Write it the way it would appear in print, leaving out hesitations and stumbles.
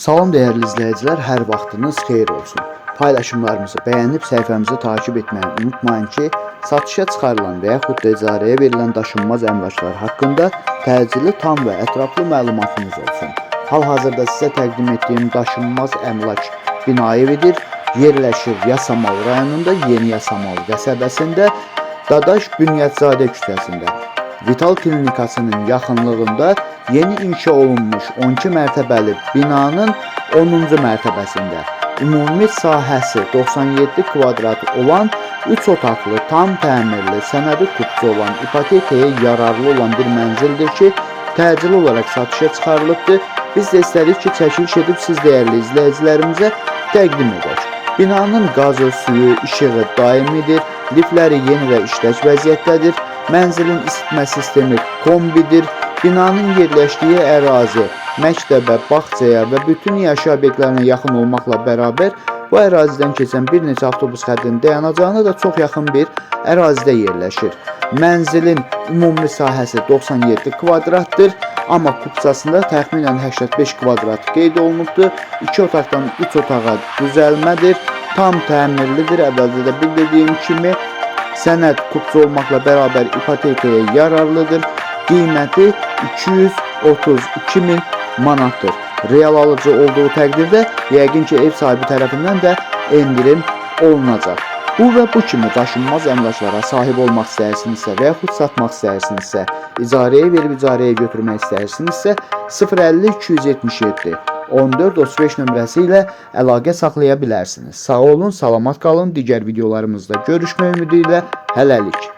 Salam değerli izleyiciler, hər vaxtınız xeyir olsun. Paylaşımlarımızı bəyənib səhifəmizi takip etməyi unutmayın ki, satışa çıxarılan və yaxud da icarəyə verilən daşınmaz əmlaklar haqqında təcili, tam və ətraflı məlumatınız olsun. Hal-hazırda sizə təqdim etdiyim daşınmaz əmlak bina evidir. Yerləşir Yasamal rayonunda Yeni Yasamal qəsəbəsində Dadaş Bünyadzadə küçəsində. Vital klinikasının yaxınlığında yeni inşa olunmuş 12 mərtəbəli binanın 10-cu mərtəbəsində ümumi sahəsi 97 kvadrat olan 3 otaqlı, tam təmirli, sənədi kupçu olan, ipotekaya yararlı olan bir mənzildir ki, təcili olaraq satışa çıxarılıbdır. Biz də istədik ki, çəkiliş edib siz dəyərli izləyicilərimizə təqdim edək. Binanın qazı, suyu, işığı daimidir, lifləri yeni və işlək vəziyyətdədir. Mənzilin isitmə sistemi kombidir. Binanın yerləşdiyi ərazi məktəbə, bağçaya və bütün yaşayış obyektlərinə yaxın olmaqla bərabər bu ərazidən keçən bir neçə avtobus xəttinin dayanacağına da çox yaxın bir ərazidə yerləşir. Mənzilin ümumi sahəsi 97 kvadratdır, amma kupçasında təxminən 85 kvadrat qeyd olunubdur. 2 otaqdan 3 otağa düzəlmədir, tam təmirlidir. Əvvəldə də bildirdiyim kimi sənəd kupçu olmaqla bərabər ipotekaya yararlıdır. Qiyməti 232.000 manatdır. Real alıcı olduğu təqdirdə yəqin ki, ev sahibi tərəfindən də endirim olunacaq. Bu və bu kimi daşınmaz əmlaklara sahib olmaq istəyirsinizsə və yaxud satmaq istəyirsinizsə, icarəyə verib icarəyə götürmək istəyirsinizsə 050 277 1435 nömrəsi ilə əlaqə saxlaya bilərsiniz. Sağ olun, salamat qalın. Digər videolarımızda görüşmək ümidi ilə hələlik.